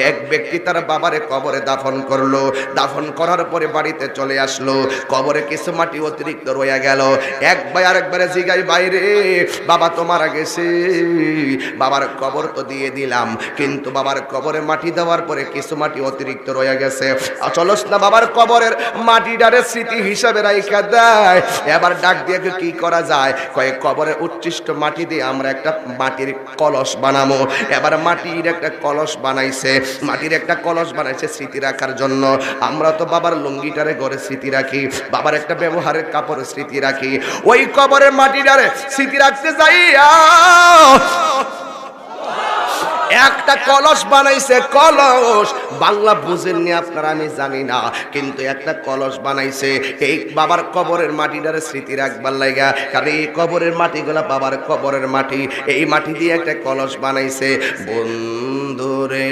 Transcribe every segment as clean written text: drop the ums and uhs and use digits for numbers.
এক ব্যক্তি তার বাবারে কবরে দাফন করলো। দাফন করার পরে বাড়িতে চলে আসলো। কবরে কিছু মাটি অতিরিক্ত রয়ে গেল। এক ভাই আরেকবারে জিগাই, বাইরে বাবা তো মারা গেছে, বাবার কবর তো দিয়ে দিলাম, কিন্তু বাবার কবরে মাটি দেওয়ার পরে কিছু মাটি অতিরিক্ত রয়ে গেছে, চলস না বাবার কবরের মাটিটারে স্মৃতি হিসাবে রাইখা দেয়। এবার ডাক দিয়ে কি করা যায়, কয়েক কবরে উচ্ছিষ্ট মাটি দিয়ে আমরা একটা মাটির কলস বানাবো। এবার মাটির একটা কলস বানাইছে, মাটির একটা কলস বানাইছে স্মৃতি রাখার জন্য। আমরা তো বাবার লুঙ্গিটারে ঘরে স্মৃতি রাখি, বাবার একটা ব্যবহারের কাপড়ে স্মৃতি রাখি। ওই কবরের মাটিটারে স্মৃতি রাখতে যাইয়া একটা কলস বানাইছে। কলস বাংলা বুঝেননি আপনারা, আমি জানি না, কিন্তু একটা কলস বানাইছে এই বাবার কবরের মাটিটারে স্মৃতি রাখবার লাগা। কারণ এই কবরের মাটিগুলা বাবার কবরের মাটি, এই মাটি দিয়ে একটা কলস বানাইছে। বন্ধুরে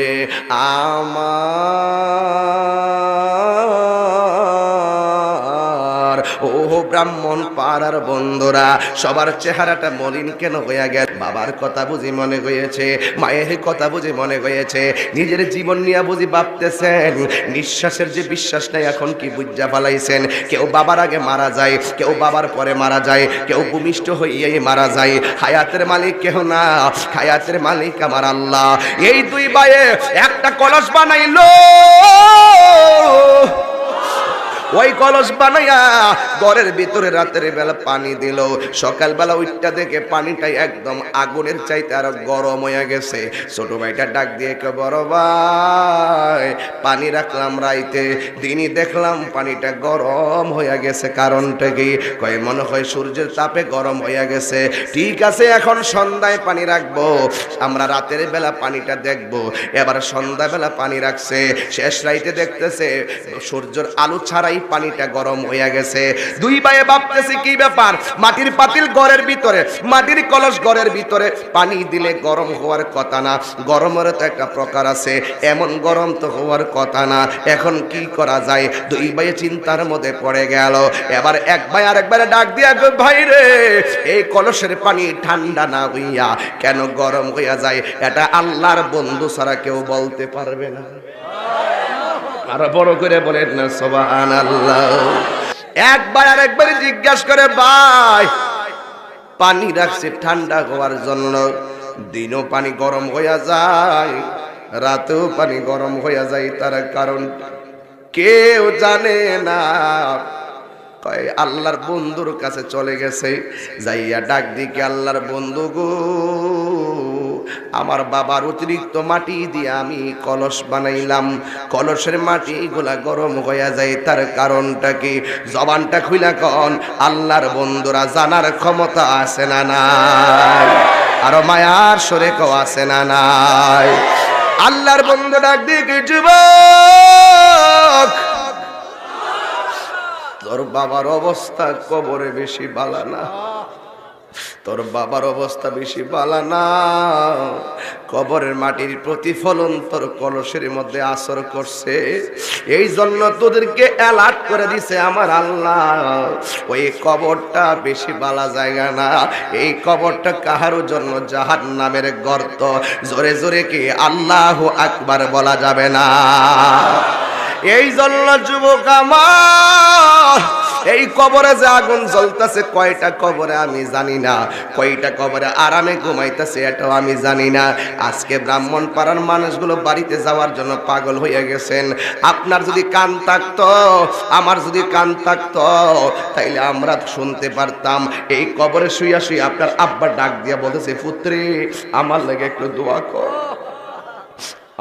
আমার, ও ব্রাহ্মণ পাড়ার বন্ধুরা, সবার চেহারাটা মলিন কেন হইয়া গেল? বাবার কথা বুঝি মনে হয়েছে, মায়ের কথা বুঝি মনে হয়েছে, নিজের জীবন নিয়ে বুঝি ভাবতেছেন। নিঃশ্বাসের যে বিশ্বাস নাই এখন কি বুঝা ফেলাইছেন। কেউ বাবার আগে মারা যায়, কেউ বাবার পরে মারা যায়, কেউ ভূমিষ্ঠ হইয়াই মারা যায়। হায়াতের মালিক কেহ না, হায়াতের মালিক আমার আল্লাহ। এই দুই ভাইয়ে একটা কলস বানাইলো। ওই কলস বানাইয়া ঘরের ভিতরে রাতের বেলা পানি দিল। সকালবেলা উঠটা দেখে পানিটাই একদম আগুনের চাইতে আরো গরম হয়ে গেছে। ছোট ভাইটা ডাক দিয়ে কে, বড় ভাই পানি রাখলাম রাইতে, দিনই দেখলাম পানিটা গরম হয়ে গেছে, কারণটা কি? কয় মনে হয় সূর্যের তাপে গরম হয়ে গেছে। ঠিক আছে, এখন সন্ধ্যায় পানি রাখবো, আমরা রাতের বেলা পানিটা দেখবো। এবার সন্ধ্যাবেলা পানি রাখছে, শেষ রাইতে দেখতেছে সূর্যের আলো ছাড়াই পানিটা গরম হয়ে গেছে। দুই ভাইয়ে ভাবতেছে কি ব্যাপার, মাটির পাতিল ঘরের ভিতরে, মাটির কলস ঘরের ভিতরে, পানি দিলে গরম হওয়ার কথা না? গরমের তো একটা প্রকার আছে, এমন গরম তো হওয়ার কথা না। এখন কি করা যায়? দুই ভাই চিন্তার মধ্যে পড়ে গেল। এবার এক ভাই আরেকবারে ডাক দিয়া, ভাই রে, এই কলসের পানি ঠান্ডা না হইয়া কেন গরম হইয়া যায়, এটা আল্লাহর বন্ধু ছাড়া কেউ বলতে পারবে না। আরো বড় করে বলেন না সুবহানাল্লাহ। একবার আরেকবার জিজ্ঞাসা করে, ভাই পানি রাখছে ঠান্ডা হওয়ার জন্য, দিনও পানি গরম হইয়া যায়, রাতেও পানি গরম হইয়া যায়, তার কারণ কেউ জানে না। কয় আল্লাহর বন্ধুর কাছে চলে গেছে, যাইয়া ডাক দিকে, আল্লাহর বন্ধু গো, আমার বাবার অতিরিক্ত মাটি দিয়ে আমি কলস বানাইলাম, কলসের মাটি গুলা গরম হইয়া যায়, তার কারণটা কি? জবানটা খুইলা কন, আল্লাহর বন্ধুরা জানার ক্ষমতা আছে না নাই? আরো মায়ার সরে কও আছে না নাই? আল্লাহর বন্ধু ডাক দিকে, যুবক তোর বাবার অবস্থা কবরে বেশি বালা না, তোর বাবার অবস্থা বেশি বালা না। কবরের মাটির প্রতিফলন তোর কলসের মধ্যে আসর করছে, এই জন্য তোদেরকে অ্যালার্ট করে দিছে আমার আল্লাহ। ওই কবরটা বেশি বালা জায়গা না, এই কবরটা কাহারও জন্য জাহান্নামের গর্ত। জোরে জোরে কি আল্লাহু আকবার বলা যাবে না? এই জন্য যুবক আমার, এই কবরে যে আগুন জ্বলতেছে, কয়টা কবরে আমি জানি না, কয়টা কবরে আরামে ঘুমাইতেছে এটাও আমি জানি না। আজকে ব্রাহ্মণ পাড়ার মানুষগুলো বাড়িতে যাওয়ার জন্য পাগল হয়ে গেছেন। আপনার যদি কান থাকতো, আমার যদি কান থাকতো, তাইলে আমরা শুনতে পারতাম। এই কবরে শুইয়া শুইয়া আপনার আব্বা ডাক দিয়া বলতেছে, পুত্রে আমার লাগে একটু দোয়া কর।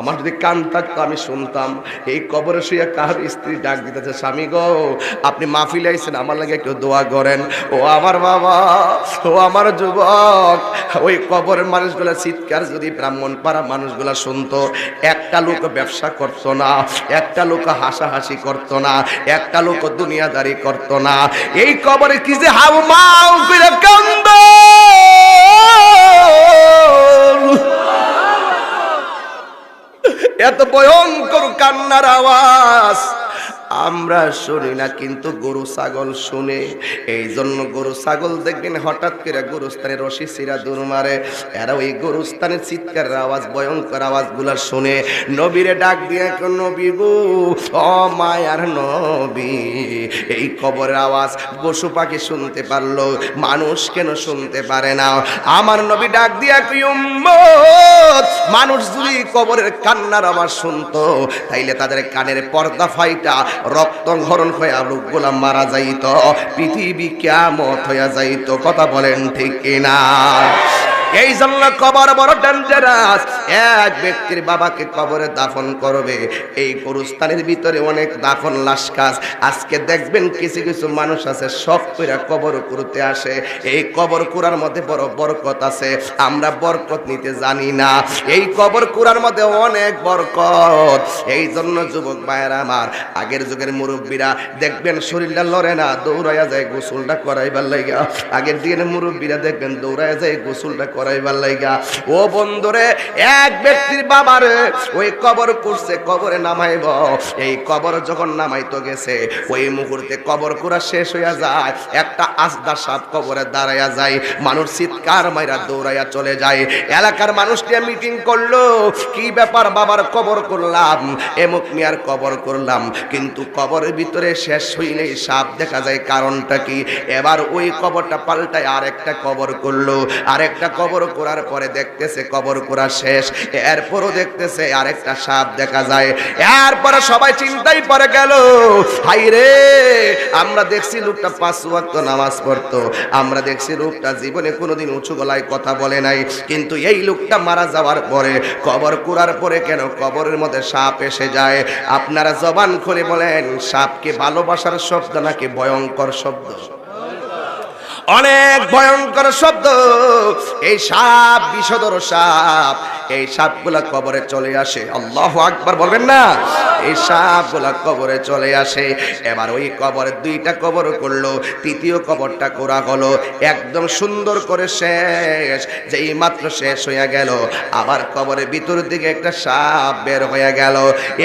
আমার যদি কান থাকতো আমি শুনতাম। এই কবরে শুয়ে কার স্ত্রী ডাক দিতেছে, স্বামী গো আপনি মাহফিলে আইছেন, আমার লাগে একটু দোয়া করেন। ও আমার বাবা, ও আমার যুবক, ওই কবরের মানুষগুলা চিৎকার যদি ব্রাহ্মণ পাড়া মানুষগুলা শুনতো, একটা লোক ব্যবসা করতো না, একটা লোক হাসাহাসি করতো না, একটা লোক দুনিয়াদারি করতো না। এই কবরে কি যে হাউ মাউ করে কান্দে, এত ভয়ঙ্কর কান্নার আওয়াজ আমরা শুনি না, কিন্তু গরু ছাগল শুনে। এই জন্য গরু ছাগল দেখবেন হঠাৎ করে গরুস্থানে রশি ছিঁড়া দৌড় মারে। এরা ওই গরুস্থানের চিৎকার আওয়াজ, ভয়ঙ্কর আওয়াজগুলা শুনে নবীরে ডাক দিয়ে, নবী গো, ও মায়ার নবী, এই কবরের আওয়াজ পশু পাখি শুনতে পারলো, মানুষ কেন শুনতে পারে না? আমার নবী ডাক দিয়া কই, উম্মত, মানুষ যদি কবরের কান্নার আওয়াজ শুনতো তাইলে তাদের কানের পর্দা ফাইটা রক্ত ঘরণ হয়ে লোকগুলা মারা যাইত, পৃথিবী কিয়ামত হইয়া যাইত। কথা বলেন ঠিক কিনা? এই জন্য কবর বড় ডেঞ্জারাস। এক ব্যক্তির বাবাকে কবরে দাফন করবে, এই কবরস্থানের ভিতরে অনেক দাফন লাশ কাজ। আজকে দেখবেন কিছু কিছু মানুষ আছে শখ করে কবর করতে আসে। এই কবর কুড়ার মধ্যে বড় বরকত আছে, আমরা বরকত নিতে জানি না। এই কবর কুড়ার মধ্যে অনেক বরকত। এই জন্য যুবক ভাইয়েরা আমার, আগের যুগের মুরব্বীরা দেখবেন শরীরটা লড়ে না, দৌড়াইয়া যায় গোসলটা করাইবার লাগা। আগের দিনের মুরব্বীরা দেখবেন দৌড়াইয়া যায় গোসলটা করাইবার লাগা। ও বন্ধুরে, এক ব্যক্তির বাবারে ওই কবর করছে, কবরে নামাইব। এই কবর যখন নামাইতো গেছে, ওই মুহূর্তে কবর করা শেষ হইয়া যায়, একটা আজদা সাপ কবরে দাঁড়াইয়া যায়। মানুষ চিৎকার মাইরা দৌড়াইয়া চলে যায়। এলাকার মানুষ নিয়ে মিটিং করলো, কি ব্যাপার বাবার কবর করলাম, এমুক মিয়ার কবর করলাম, কিন্তু কবরের ভিতরে শেষ হইলেই সাপ দেখা যায়, কারণটা কি? এবার ওই কবরটা পাল্টায় আরেকটা কবর করলো। আরেকটা কবর করার পরে দেখতেছে কবর করা শেষ, এরপরও দেখতেছে আরেকটা সাপ দেখা যায়। এরপরে সবাই চিন্তায় পড়ে গেল, হাই রে, আমরা দেখছি লোকটা 5 ওয়াক্ত নামাজ পড়তো, আমরা দেখছি লোকটা জীবনে কোনোদিন উঁচু গলায় কথা বলে নাই, কিন্তু এই লোকটা মারা যাওয়ার পরে কবর করার পরে কেন কবরের মধ্যে সাপ এসে যায়? আপনারা জবান খুলে বলেন, সাপ কি ভালোবাসার শব্দ নাকি ভয়ঙ্কর শব্দ? অনেক ভয়ঙ্কর শব্দ। এই সাপ বিষধর সাপ, এই সাপগুলা কবরে চলে আসে। আল্লাহু আকবার বলবেন না? এই সাপগুলা কবরে চলে আসে। এবার ওই কবরে 2টা কবর করলো, তৃতীয় কবরটা করা হলো, একদম সুন্দর করে শেষ। যেই মাত্র শেষ হইয়া গেল, আবার কবরের ভিতর দিকে একটা সাপ বের হয়ে গেল।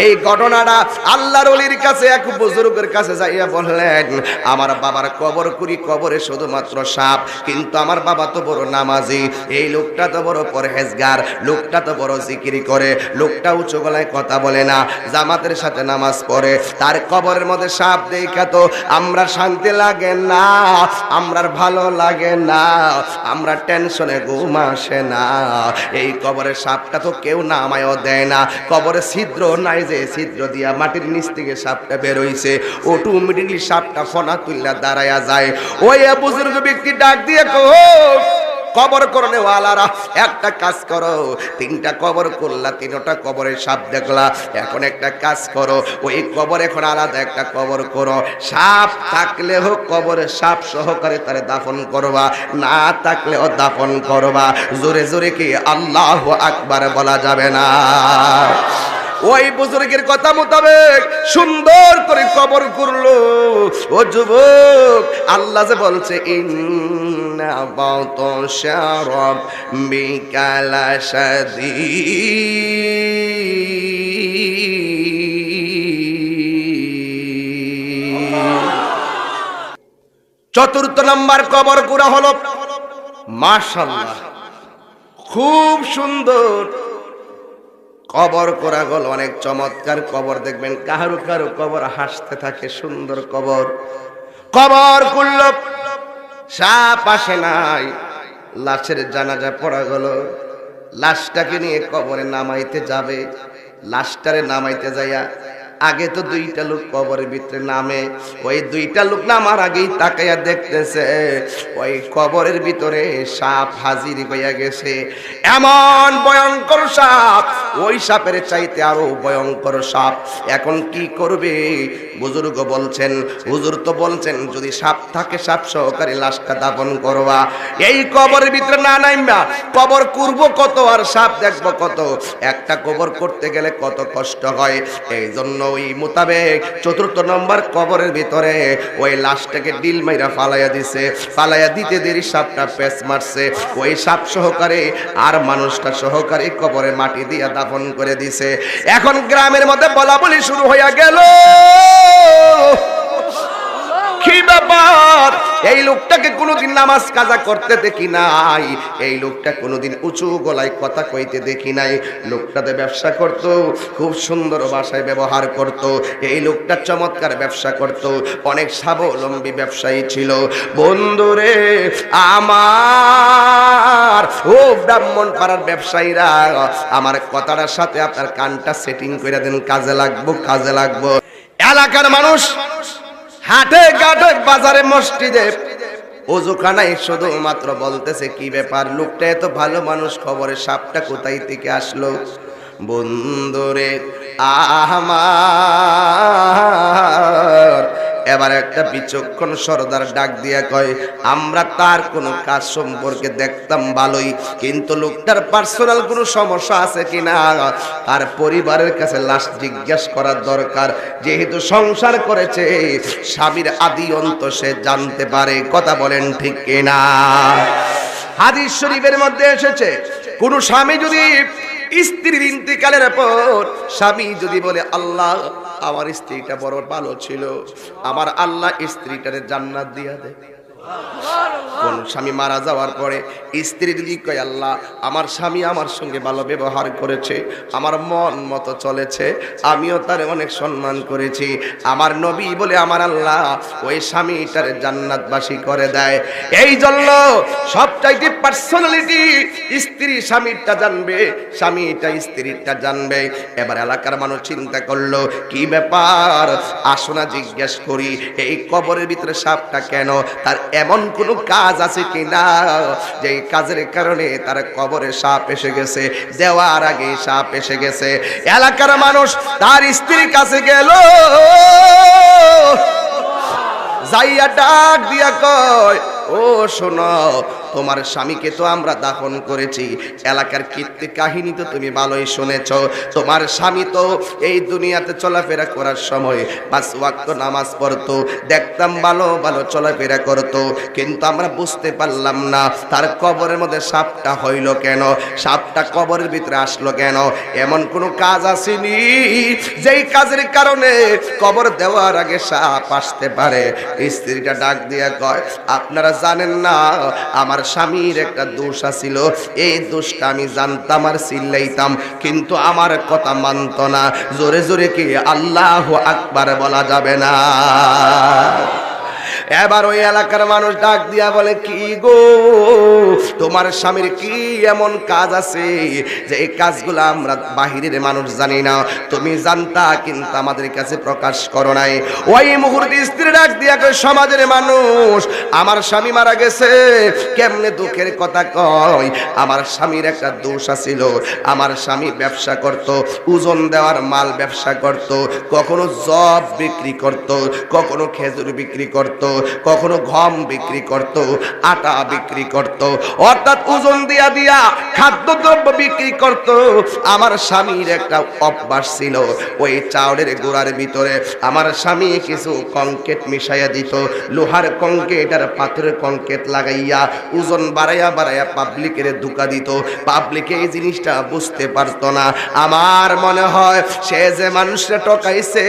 এই ঘটনাটা আল্লাহর ওলির কাছে, এক বুজুর্গের কাছে যাইয়া বললেন, আমার বাবার কবর করি, কবরে শুধুমাত্র সাপ, কিন্তু আমার বাবা তো বড় নামাজি, এই লোকটা তো বড় পরহেজগার, লোকটা তো বড় জিকির করে, লোকটা উঁচু গলায় কথা বলে না, জামাতের সাথে নামাজ পড়ে, তার কবরের মধ্যে সাপ দেখা তো আমরা শান্তি লাগে না, আমরার ভালো লাগে না, আমরা টেনশনে ঘুম আসে না। এই কবরের সাপটা তো কেউ নামায়ও দেয় না, কবরে ছিদ্র নাই যে ছিদ্র দিয়া মাটির নিচ থেকে সাপটা বের হইছে, অটোমেটিকলি সাপটা ফনা তুইলা দাঁড়ায়া যায়। ওই বুজুর্গ ব্যক্তি ডাক দিয়ে কবর করনে ওয়ালারা, একটা কাজ করো, 3টা কবর করলা, 3টা কবরে সাপ দেখলা, এখন একটা কাজ করো, ওই কবর এখন আলাদা একটা কবর করো, সাপ থাকলে হোক কবরে সাপ সহকারে তারে দাফন করবা, না থাকলেও দাফন করবা। জোরে জোরে কি আল্লাহু আকবার বলা যাবে না? ওই বুজুর্গের কথা মোতাবেক সুন্দর করে কবর করলো। ও যুবক, আল্লাহ যে বলছে, ইন্না বাতাশা রাব্বিকা লাশাদীদ। 4র্থ নাম্বার কবর করা হলো, মাশাআল্লাহ, খুব সুন্দর কবর করা গেল, অনেক চমৎকার কবর। দেখবেন কারো কারো কবর হাসতে থাকে, সুন্দর কবর। কবর করল, সাপ আসে নাই, লাশের জানাজা পড়া গেল, লাশটাকে নিয়ে কবরে নামাইতে যাবে। লাশটারে নামাইতে যাইয়া আগে তো 2টা লোক কবরের ভিতরে নামে, ওই 2টা লোক নামার আগেই তাকাইয়া দেখতেছে ওই কবরের ভিতরে সাপ হাজির হইয়া গেছে। এমন ভয়ঙ্কর সাপ, ওই সাপের চাইতে আরো ভয়ঙ্কর সাপ। এখন কি করবে? বুজুর্গ বলছেন, হুজুর তো বলছেন যদি সাপ থাকে সাপ সহকারে লাশটা দাফন করবা, এই কবরের ভিতরে না নাইমা কবর করব কত আর সাপ দেখব কত? একটা কবর করতে গেলে কত কষ্ট হয়। এই জন্য ওই মোতাবেক 4th নম্বর কবরের ভিতরে ওই লাশটাকে ডিল মাইরা ফালাইয়া দিছে। ফালাইয়া দিতে দেরি সাপটা পেঁচ মারছে, ওই সাপ সহকারে আর মানুষটা সহকারে কবরে মাটি দিয়া দাফন করে দিছে। এখন গ্রামের মধ্যে বলাবলি শুরু হইয়া গেল, কি ব্যাপার, এই লোকটাকে কোনোদিন নামাজ কাজা করতে দেখি নাই, এই লোকটা কোনোদিন উঁচু গলায় কথা কইতে দেখি নাই। লোকটাতে ব্যবসা করত, খুব সুন্দর ভাষায় ব্যবহার করত, এই লোকটা চমৎকার ব্যবসা করত, অনেক স্বাবলম্বী ব্যবসায়ী ছিল। বন্ধুরে আমার, ও ব্রাহ্মণ পাড়ার ব্যবসায়ীরা, আমার কথাটার সাথে আপনার কানটা সেটিং করে দেন, কাজে লাগবো, কাজে লাগবো। এলাকার মানুষ হাটে ঘাটে বাজারে মসজিদে ওজুখানায় শুধুমাত্র বলতেছে, কি ব্যাপার, লোকটা এত ভালো মানুষ, খবরের সাপটা কোথায় থেকে আসলো? বন্ধুরে আমার, এবার একটা বিচক্ষণ সরদার ডাক দিয়া কয়, আমরা তার কোনো কাজ সম্পর্কে দেখতাম ভালোই, কিন্তু লোকটার পার্সোনাল কোনো সমস্যা আছে কিনা তার পরিবারের কাছে লাশ জিজ্ঞাসা করার দরকার। যেহেতু সংসার করেছে, স্বামীর আদি অন্ত সে জানতে পারে। কথা বলেন ঠিক কিনা? হাদিস শরীফের মধ্যে এসেছে, কোন স্বামী যদি স্ত্রীর ইন্তিকালের পর স্বামী যদি বলে, আল্লাহ আমার স্ত্রীটা বড় ভালো ছিল, আমার আল্লাহ স্ত্রীটারে জান্নাত দিয়া দেয়। কোন স্বামী মারা যাওয়ার পরে স্ত্রী যদি কয়, আল্লাহ আমার স্বামী আমার সঙ্গে ভালো ব্যবহার করেছে, আমার মন মতো চলেছে, আমিও তার অনেক সম্মান করেছি, আমার নবী বলে আমার আল্লাহ ওই স্বামীটার জান্নাতবাসী করে দেয়। এই জন্য সবচাইতে পার্সোনালিটি স্ত্রী স্বামীরটা জানবে, স্বামীটা স্ত্রীরটা জানবে। এবার এলাকার মানুষ চিন্তা করলো, কি ব্যাপার, আসো না জিজ্ঞেস করি, এই কবরের ভিতরে সাপটা কেন? তার এমন কোন কাজ আছে কিনা যে কাজের কারণে তার কবরে সাপ এসে গেছে, দেওয়ার আগে সাপ এসে গেছে। এলাকার মানুষ তার স্ত্রীর কাছে গেল, যাইয়া ডাক দিয়া কয়, ও শোনো, তোমার স্বামীকে তো আমরা দাফন করেছি, এলাকার কীর্তি কাহিনী তো তুমি ভালোই শুনেছ। তোমার স্বামী তো এই দুনিয়াতে চলাফেরা করার সময় 5 ওয়াক্ত নামাজ পড়তো, দেখতাম ভালো ভালো চলাফেরা করতো, কিন্তু আমরা বুঝতে পারলাম না তার কবরের মধ্যে সাপটা হইল কেন, সাপটা কবরের ভিতরে আসলো কেন? এমন কোনো কাজ আসেনি যেই কাজের কারণে কবর দেওয়ার আগে সাপ আসতে পারে। স্ত্রীটা ডাক দিয়া কয়, আপনারা জানেন না আমার স্বামীর একটা দোষ আছিল, এই দোষটা আমি জানতাম আর চিল্লাইতাম, কিন্তু আমার কথা মানত না। জোরে জোরে কি আল্লাহু আকবার বলা যাবে না? এবার ওই এলাকার মানুষ ডাক দিয়া বলে, কি গো, তোমার স্বামীর কি এমন কাজ আছে যে এই কাজগুলো আমরা বাহিরের মানুষ জানি না, তুমি জানতা কিন্তু আমাদের কাছে প্রকাশ করো নাই। ওই মুহূর্তে স্ত্রী ডাক দিয়া কয়, সমাজের মানুষ, আমার স্বামী মারা গেছে, কেমনে দুঃখের কথা কয়, আমার স্বামীর একটা দোষ আছিল, আমার স্বামী ব্যবসা করত, ওজন দেওয়ার মাল ব্যবসা করত, কখনো জব বিক্রি করত, কখনো খেজুর বিক্রি করত, কখনো গম বিক্রি করত, আটা বিক্রি করত, অর্থাৎ ওজন দিয়া দিয়া খাদ্যদ্রব্য বিক্রি করত। আমার স্বামীর একটা অভ্যাস ছিল, ওই চাউলের গোড়ার ভিতরে আমার স্বামী কিছু কংক্রিট মিশাইয়া দিত, লোহার কংক্রিট আর পাথরের কংক্রিট লাগাইয়া ওজন বাড়াইয়া বাড়াইয়া পাবলিকের ধোঁকা দিত। পাবলিকে এই জিনিসটা বুঝতে পারতো না। আমার মনে হয় সে যে মানুষরা ঠকাইছে,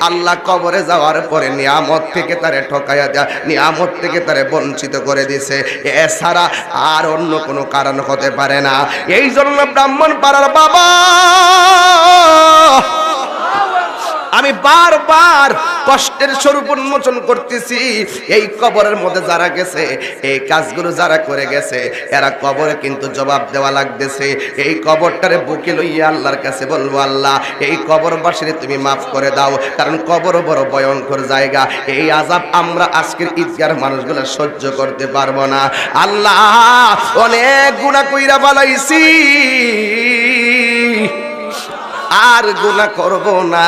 আল্লাহ কবরে যাওয়ার পরে নিয়ামত থেকে তারে ঠকাইয়া দেয়া, নিয়ামত থেকে তারে বঞ্চিত করে দিছে, এছাড়া আর অন্য কোনো কারণ হতে পারে না। এই জন্য ব্রাহ্মণ পাড়ার বাবা, আমি বারবার কষ্টের স্বরূপ উন্মোচন করতেছি, এই কবরের মধ্যে যারা গেছে, এই কাজগুলো যারা করে গেছে, এরা কবরে কিন্তু জবাব দেওয়া লাগতেছে। এই কবরটারে বুকে লইয়া আল্লাহর কাছে বলবো, আল্লাহ এই কবরবাসীরে তুমি মাফ করে দাও, কারণ কবর বড় ভয়ঙ্কর জায়গা, এই আযাব আমরা আজকের ঈদগার মানুষগুলো সহ্য করতে পারবো না। আল্লাহ অনেক গুনাহ কইরা বালাইছি, আর গুনাহ করব না,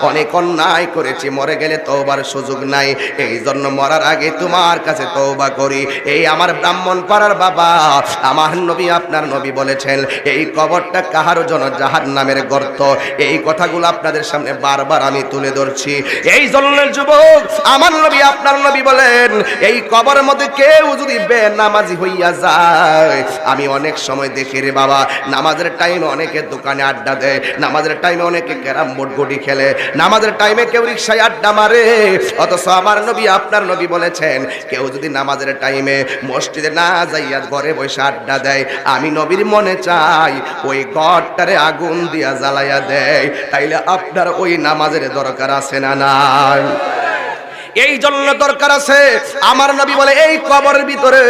অনেক অন্যায় করেছি, মরে গেলে তওবার সুযোগ নাই, এই জন্য মরার আগে তোমার কাছে তওবা করি। এই আমার ব্রাহ্মণ পাড়ার বাবা, আমার নবী আপনার নবী বলেছেন এই কবরটা কাহারও জন্য জাহান্নামের গর্ত। এই কথাগুলো আপনাদের সামনে বারবার আমি তুলে ধরছি। এই জন্য যুবক, আমার নবী আপনার নবী বলেন এই কবরের মধ্যে কেউ যদি বেনামাজি হইয়া যায়, আমি অনেক সময় দেখি রে বাবা, নামাজের টাইমে অনেকে দোকানে আড্ডা দেয়, নামাজের টাইমে অনেকে ক্যারাম বোর্ড গুটি খেলে, নামাজের টাইমে কেউ রিকশায় আড্ডা মারে, অথচ আমার নবী আপনার নবী বলেছেন কেউ যদি নামাজের টাইমে মসজিদে না যাইয়া ঘরে বসে আড্ডা দেয়, আমি নবীর মনে চাই ওই ঘরটারে আগুন দিয়া জ্বালাইয়া দেয়। তাইলে আপনার ওই নামাজের দরকার আছে না নাই? এই জন্য দরকার আছে। আমার নবী বলে এই কবরের ভিতরে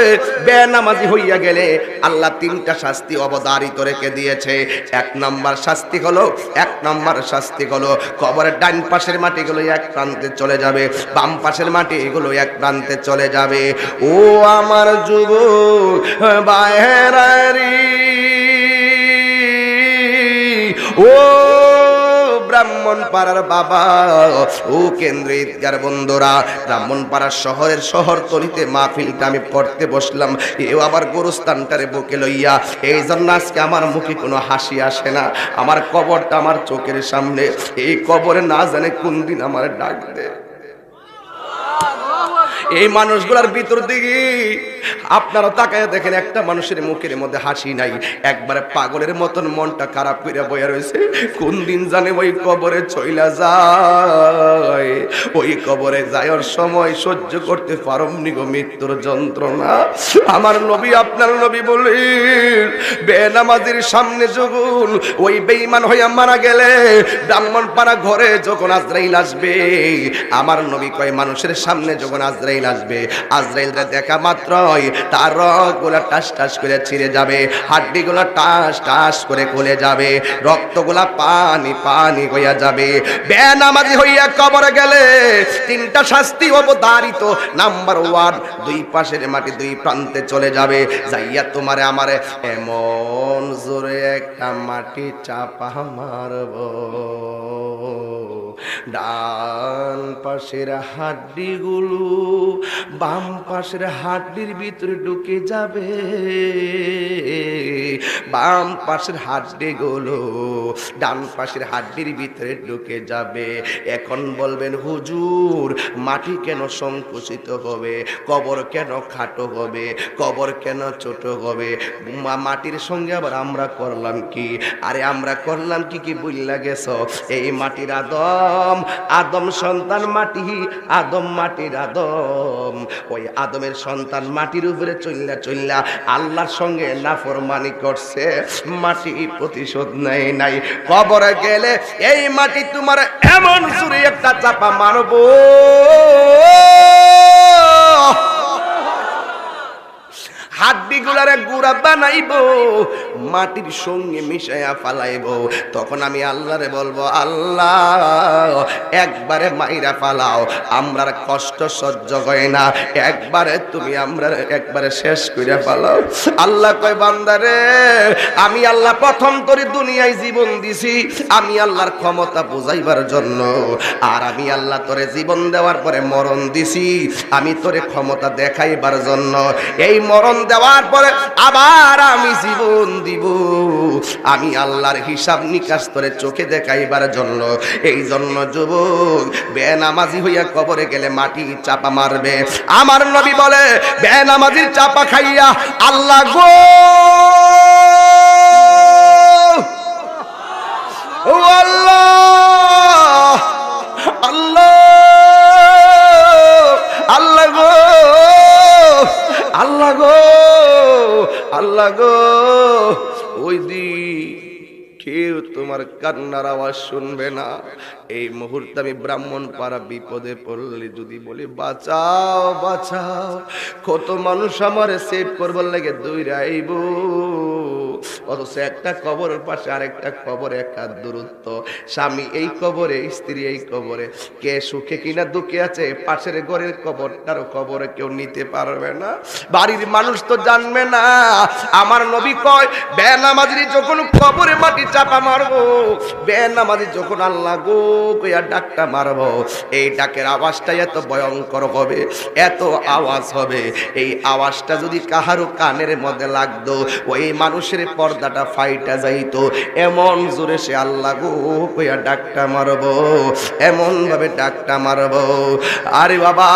বেনামাজি হইয়া গেলে আল্লাহ তিনটা শাস্তি অবধারিত রেখে দিয়েছে। এক নম্বর শাস্তি হলো কবরের ডান পাশের মাটিগুলো এক প্রান্তে চলে যাবে, বাম পাশের মাটি এগুলো এক প্রান্তে চলে যাবে। ও আমার যুবক বাইরারি, ও ব্রাহ্মণ পাড়ার বাবা, ও কেন্দ্রে ঈদগার বন্ধুরা, ব্রাহ্মণ পাড়ার শহরের শহরতলিতে মাহফিলটা আমি পড়তে বসলাম, এও আবার গোরস্থানটারে বুকে লইয়া। এই জন্য আজকে আমার মুখে কোনো হাসি আসে না। আমার কবরটা আমার চোখের সামনে, এই কবরে না জানে কোন দিন আমার ডাক দেয়। এই মানুষগুলার ভিতর দিকে আপনারা তাকায় দেখেন, একটা মানুষের মুখের মধ্যে হাসি নাই, একবারে পাগলের মতন মনটা খারাপ করে বইয়া রয়েছে। কোন দিন জানে ওই কবরে চইলা যায়, ওই কবরে যাওয়ার সময় সহ্য করতে পারমনি গো মৃত্যুর যন্ত্রণা। আমার নবী আপনার নবী বলেন বেনামাজির সামনে যখন ওই বেঈমান হইয়া মারা গেলে ব্রাহ্মণ পাড়া ঘরে যখন আজরাইল আসবে, আমার নবী কয় মানুষের সামনে যখন আজরাইল আসবে, আজরাইলটা দেখা মাত্রই তার রগগুলা টাস টাস করে ছিঁড়ে যাবে, হাড্ডিগুলা টাস টাস করে খুলে যাবে, রক্তগুলা পানি পানি হইয়া যাবে। বেনামাজি হইয়া কবরে গেলে তিনটা শাস্তি অবধারিত। নাম্বার 1, দুই পাশের মাটি দুই প্রান্তে চলে যাবে, যাইয়া তোমারে আমারে এমন জোরে একটা মাটি চাপা মারব, ডান পাশের হাড্ডিগুলো বাম পাশের হাড্ডির ভিতরে ঢুকে যাবে, বাম পাশের হাড্ডিগুলো ডান পাশের হাড্ডির ভিতরে ঢুকে যাবে। এখন বলবেন হুজুর মাটি কেন সংকুচিত হবে, কবর কেন খাটো হবে, কবর কেন ছোট হবে, মাটির সঙ্গে আবার আমরা করলাম কি? আরে আমরা করলাম কি কি বুঝলা গেছ? এই মাটির আদম সন্তান মাটি, আদম মাটির আদম, ওই আদমের সন্তান মাটির উপরে চল্লা চল্লা আল্লাহর সঙ্গে নাফরমানি করছে, মাটি প্রতিশোধ নেয় নাই। কবরে গেলে এই মাটি তোমার এমন সুরে একটা চাপা মারবো, হাড্ডিগুলারে গুড়া বানাইব, মাটির সঙ্গে মিশাইয়া ফালাইব। তখন আমি আল্লাহরে বলবো আল্লাহ একবারে মাইরা ফালাও, আমরার কষ্ট সহ্য হয় না, একবারে তুমি আমরা একবারে শেষ করে ফালাও। আল্লাহ কয় বান্দারে আমি আল্লাহ প্রথম তোরে দুনিয়ায় জীবন দিছি আমি আল্লাহর ক্ষমতা বুঝাইবার জন্য, আর আমি আল্লাহ তোরে জীবন দেওয়ার পরে মরণ দিছি আমি তোরে ক্ষমতা দেখাইবার জন্য। এই মরণ দেওয়ার পরে আবার আমি জীবন দিব আমি আল্লাহর হিসাব নিকাশ করে চোখে দেখাইবার জন্য। এই জন্য যুবক বেনামাজি হইয়া কবরে গেলে মাটি চাপা মারবে। আমার নবী বলে বেনামাজির চাপা খাইয়া আল্লাহ গো ও আল্লাহ আল্লাহ আল্লাহ গো আল্লাহ গো আল্লাহ গো, ওই দিন কেউ তোমার কান্নার আওয়াজ শুনবে না। এই মুহূর্তে আমি ব্রাহ্মণ পাড়া বিপদে পড়লে যদি বলি বাঁচাও বাঁচাও, কত মানুষ আমার সেভ করবার লাগে দৌড়াইব, অথচ একটা কবরের পাশে আরেকটা কবরে এক হাত দূরত্ব। স্বামী এই কবরে, স্ত্রী এই কবরে, কে সুখে কিনা দুঃখে আছে পাশের ঘরের কবরটারও কবরে কেউ নিতে পারবে না, বাড়ির মানুষ তো জানবে না। আমার নবী কয় বেনামাজি যখন কবরে মাটি চাপা মারবো, বেনামাজি যখন আল্লাহ গো কইয়া ডাকটা মারবো, এই ডাকের আওয়াজটা এত ভয়ঙ্কর হবে, এত আওয়াজ হবে, এই আওয়াজটা যদি কাহারও কানের মধ্যে লাগতো ওই মানুষের পর্দাটা ফাইটা যাইতো, এমন জোরে সে আল্লাহ গো কইয়া ডাকটা মারবো, এমন ভাবে ডাকটা মারবো। আরে বাবা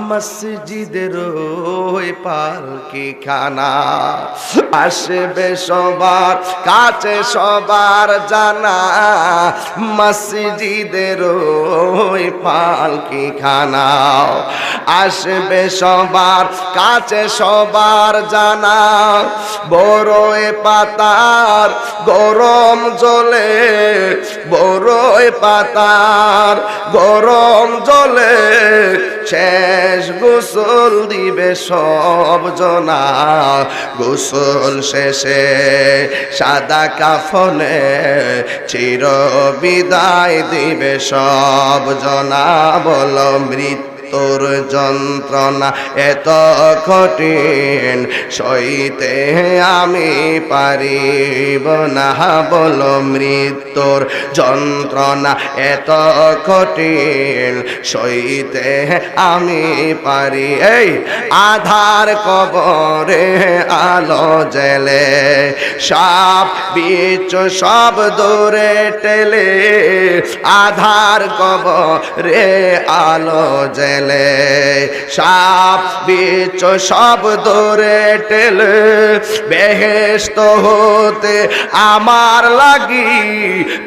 মসজিদের ওই পালকি খানা আসবে সবার কাছে সবার জানা, মসজিদের ওই পালকি খানা আসবে সবার কাছে সবার জানা, বড়ই পাতার গরম জলে, বড়ই পাতার গরম জলে শেষ গোসল দিবে সব জনা, গোসল শেষে সাদা কাফনে চির বিদায় দিবে সব জনা। বলো মৃত্যুর যন্ত্রণা এত কঠিন সইতে আমি পারিব না, বলো মৃত্যুর যন্ত্রণা এত কঠিন সইতে আমি পারি। এই আধার কবরে আলো জেলে সাপ বিচ্ছ সব দূরে টেলে, আধার কবরে আলো জেলে সাপ বিচ্ছ সব দূরে টেলে, বেহেশত হতে আমার লাগি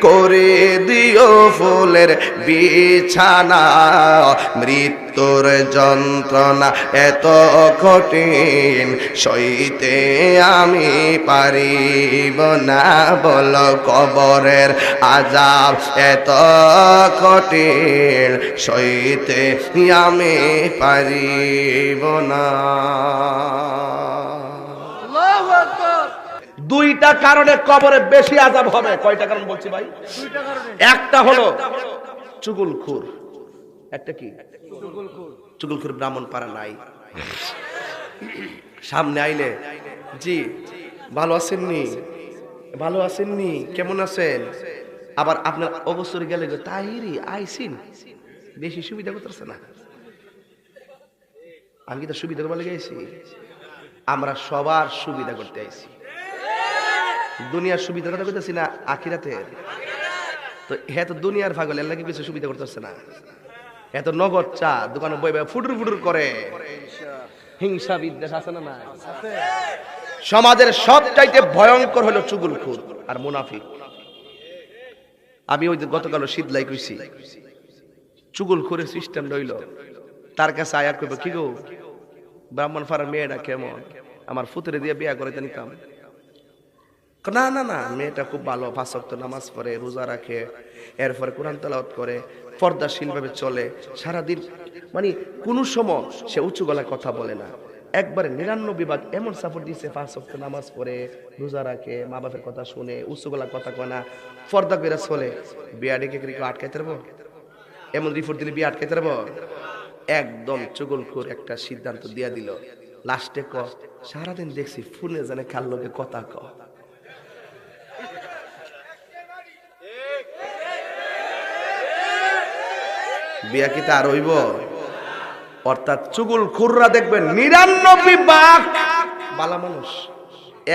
করে দিও ফুলের বিছানা, মৃত্যুর যন্ত্রণা এত কঠিন সইতে আমি পারিব না, বলো কবরের আযাব এত কঠিন সইতে আমি পারিব না। দুইটা কারণে কবরে বেশি আযাব হবে। কয়টা কারণ বলছি ভাই? একটা হলো চুগলখোর, একটা কি চুগলখোর ব্রাহ্মণ পাড়া নাই, সামনে আইলে জি ভালো আছেননি, ভালো আছেননি, কেমন আছেন, আবার আপনার অবসর গেলে তাইরি আইসিন, বেশি সুবিধা করতেছে না। আমি কি তো সুবিধা করতে গেছি? আমরা সবার সুবিধা করতে আইছি, দুনিয়ার সুবিধা কথা করতেছি না, আখিরাতের। তো হ্যাঁ তো দুনিয়ার পাগল, এর লাগে কিছু সুবিধা করতেছে না, এত নগদ চা দোকানে বই বই ফুটুর ফুটুর করে, হিংসা বিদ্বেষ আছে না না? সমাজের সবচাইতে ভয়ঙ্কর হলো চুগলখোর আর মুনাফিক। আমি ওই গতকাল শীতলাই কইছি, চুগলখোরের সিস্টেম রইল, তার কাছে আয়া কইব কি গো ব্রাহ্মণ ফাড়ার মেয়েটা কেমন, আমার ফুতুরে দিয়ে বিয়া করে নিতাম। না না না, মেয়েটা খুব ভালো, 5 ওয়াক্ত নামাজ পড়ে, রোজা রাখে, এরপরে কোরআন তেলাওয়াত করে, পর্দাশীল ভাবে চলে, সারাদিন মানে কোন সময় সে উঁচু গলায় কথা বলে না, একবারে 99 ভাগ এমন সাপোর্ট দিয়েছে, 5 ওয়াক্ত নামাজ পড়ে, রোজা রাখে, মা বাপের কথা শুনে, উঁচু গলায় কথা কয় না, পর্দা করে চলে। বিয়া ডেকে আটকাইতে পারবো? এমন রিপোর্ট দিলে বিয়ে আটকাইতে পারবো? একদম চুগলখোর একটা সিদ্ধান্ত দিয়া দিল। লাস্টে সারাদিন দেখছি ফোনে জানে কার লোকে কথা ক, বিয়া কি তা আর হইব? অর্থাৎ চুগলখোররা দেখবেন 99 ভাগ ভালো মানুষ,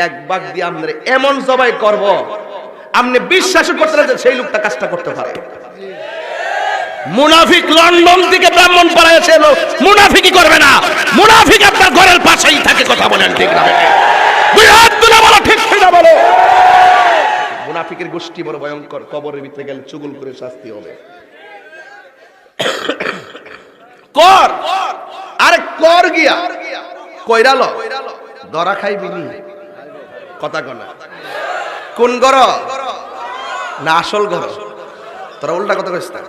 1 ভাগ দিয়ে আপনার এমন জবাই করব আপনি বিশ্বাস করতে না যে সেই লোকটা কাজটা করতে পারে। মুনাফিক লন্ডন থেকে ব্রাহ্মণ পাড়ায় এসে মুনাফিকি করবে না, মুনাফিক আপনার ঘরের পাশেই থাকে। কথা বলেন ঠিক না? বলো ঠিক না বলো? মুনাফিকের গোষ্ঠী বড় ভয়ঙ্কর, কবরের ভিতরে গেলে চুগলখোরের শাস্তি হবে। কর আরে কর গিয়া কইরালো দরা খাইবি নি, কথা কনা কোন গর না আসল গর? তোরা উল্টা কথা কইছ না,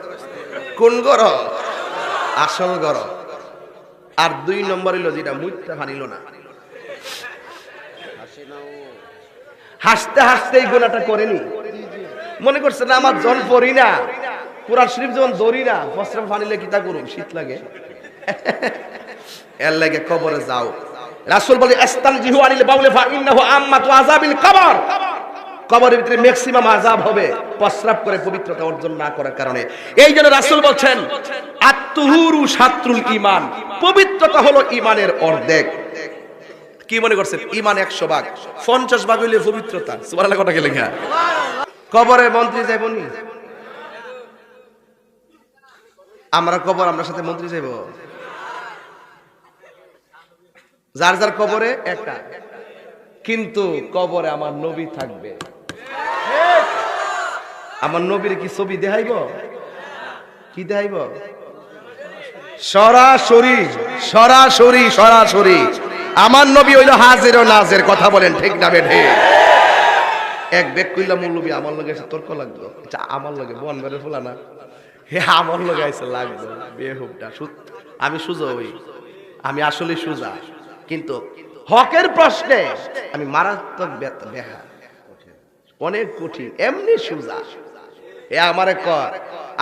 কোন গর? আসল গর। আর 2 নম্বর হইল যেটা মুইতে হারিল না, হাসতে হাসতে এই গুনাহটা করেনি। মনে করছে না আমার জন পড়ি না, কুরআন শরীফ যখন ধরি না, বস্ত্র ফানিলে কিতা করুম, শীত লাগে। এর লাগে কবরে যাও। রাসূল বলে ইস্তানজিহু আনিল বাউলি ফা ইন্নাহু আম্মাতু আযাবিল কবর। কবরের ভিতরে ম্যাক্সিমাম আযাব হবে প্রস্রাব করে পবিত্রতা অর্জন না করার কারণে। এই জন্য রাসূল বলছেন আত-তুহুরু শাত্রুল ঈমান, পবিত্রতা হলো ঈমানের অর্ধেক। কি মনে করছেন ঈমান 100 ভাগ, 50 ভাগ হইলে পবিত্রতা। সুবহানাল্লাহ কথা কে লেখা? কবরে মন্ত্রী যাইবনি? আমরা কবর আমরা সাথে মন্ত্রী যাইব? যার যার কবরে একা, কিন্তু কবরে আমার নবী থাকবে। আমার নবীর কি ছবি দেখাইব? কি দেখাইব? সরাসরি সরাসরি সরাসরি আমার নবী হইল হাজির ও নাজির। কথা বলেন ঠিক না বেঠে? এক বেক কইলা মৌলবী আমার লগে এসে তর্ক লাগলো। আচ্ছা আমার লগে বন বের ফুলা না, হে আমার লগে আইসে লাগলো বেহুবটা। আমি সুজা হই, আমি আসলে সুজা, কিন্তু হকের প্রশ্নে আমি মারাত্মক বেহা, অনেক কঠিন। এমনি সুজা এ আমারে কর,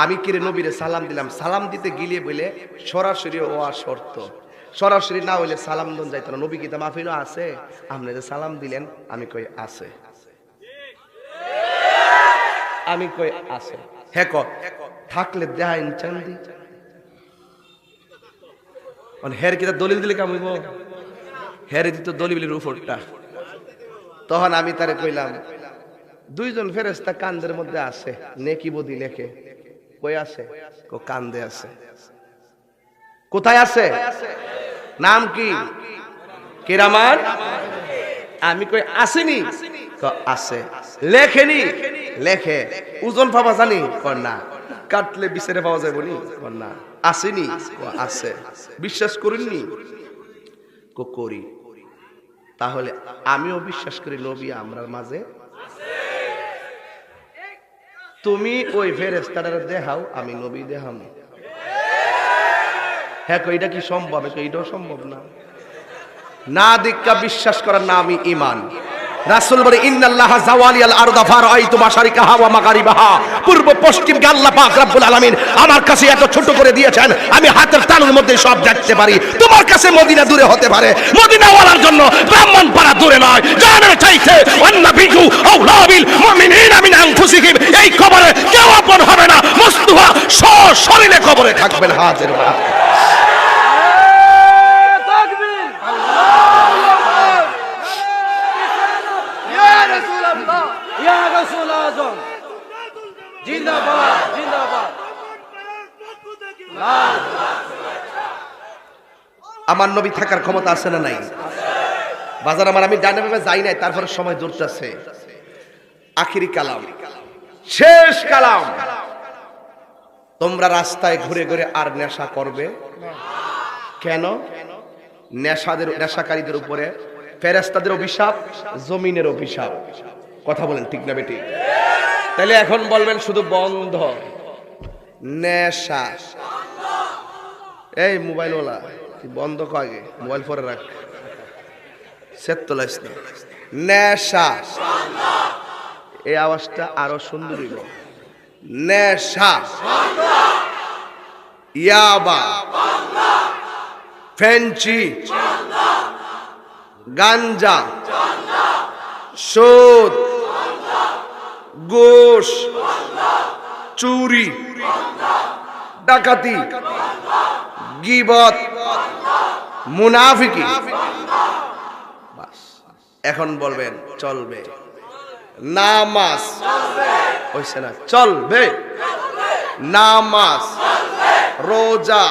আমি কিরে নবীরে সালাম দিলাম, সালাম দিতে গিয়ে বলে সরাসরি ও শর্ত, সরাসরি না হইলে সালাম দন যাইতো না। নবী কিতা মাহফিলও আছে, আপনি যে সালাম দিলেন, আমি কই আছে, আমি কই আছে। হ্যাঁ ক থাকলে দেখাইন চান্দি, হের কিতা দলিল দিলে কামিব, হেরে দিত দলিলের উপরটা। তখন আমি তারে কইলাম দুইজন ফেরেশতা কান্দের মধ্যে আছে, নেকি বদি লেখে। কই আছে? কো কান্দে আছে। কোথায় আছে? নাম কি? কিরামান। আমি কই আসেনি? কো আছে। লেখেনি? লেখে। ওজন পাবা জানি? কো না। কাটলে বিচারে পাওয়া যাবে নি? কো না। আসেনি? কো আছে। বিশ্বাস করেননি? কো করি। তাহলে আমিও বিশ্বাস করি নবী আমরার মাঝে। তুমি ওই ফেরেশতাটারে দেখাও, আমি নবী দেখাম। হ্যাঁ কই এটা কি সম্ভব? এটাও সম্ভব না। না দীক্ষা বিশ্বাস করার নামই ঈমান। রাসূল বলে ইন্নাল্লাহা যাওয়ালিয়াল আরদা ফারাআইতু মাশারিকাহা ওয়া মাগারিবাহা, পূর্ব পশ্চিমকে আল্লাহ পাক রব্বুল আলামিন আমার কাছে এত ছোট করে দিয়েছেন, আমি হাতের তালুর মধ্যে সব দেখতে পারি। তোমার কাছে মদিনা দূরে হতে পারে, মদিনা ওয়ালার জন্য ব্রাহ্মণপাড়া দূরে নয়। জানের চাইতে ওয়ান্নাবিয়্যু আওলা বিল মুমিনিনা মিন আনফুসিহিম। এই কবরে কেউ আপন হবে না, মুস্তাফা সশরীরে কবরে থাকবেন হাজির। আমার নবী থাকার ক্ষমতা আছে না নাই? বাজার আমার, আমি ডানে বামে যাই নাই, তারপরে সময় দূরটাছে। আখিরি কালাম, শেষ কালাম। তোমরা রাস্তায় ঘুরে ঘুরে আর নেশা করবে কেন? নেশাকারীদের উপরে ফেরেশতাদের অভিশাপ, জমিনের অভিশাপ। কথা বলেন ঠিক না বেটি? তাহলে এখন বলবেন শুধু বন্ধ নেশা। এই মোবাইল ওলা বন্ধ কগে, মোবাইল পরে রাখ, সেট তোলাইস না। নেশা, এই আওয়াজটা আরো সুন্দর হইল। নেশা, ইয়াবা, ফেঞ্চি, গাঞ্জা, সুদ, ঘুষ, চুরি, ডাকাতি, গীবত, মুনাফিকি। বাস, এখন বলবেন চলবে। নামাজ হইছে না? চলবে। নামাজ, রোজা,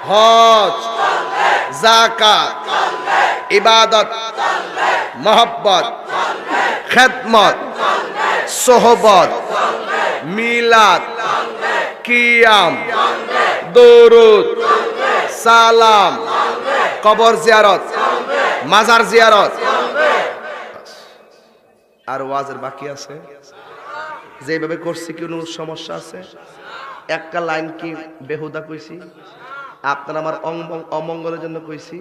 হজ, যাকাত, ইবাদত, মহব্বত, খেদমত, সোহবত, মিলাদ, কিয়াম, দরুদ, সালাম, কবর জিয়ারত, মাজার জিয়ারত। আর ওয়াজের বাকি আছে, যেভাবে করছি কি কোনো সমস্যা আছে? একটা লাইন কি বেহুদা কইছি? আপনার আমার অমঙ্গলের জন্য কইছি?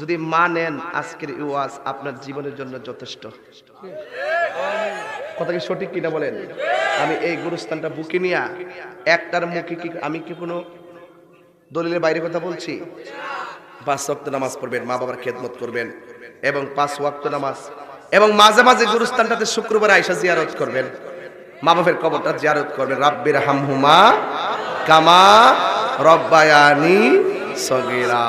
যদি মানেন আজকের এই ওয়াজ আপনার জীবনের জন্য যথেষ্ট। কথা কি সঠিক কিনা বলেন? আমি এই গুরুস্থানটা বুকে নিয়া একটার মুখে কি আমি কি কোনো দলিলের বাইরে কথা বলছি? 5 ওয়াক্ত নামাজ পড়বেন, মা বাবার খেদমত করবেন এবং 5 ওয়াক্ত নামাজ, এবং মাঝে মাঝে গুরুস্থানটাতে শুক্রবার আয়েশা জিয়ারত করবেন, মা বাবার কবরটা জিয়ারত করবেন। রাব্বির হামহুমা কামা রব্বায়ানি সগীরা।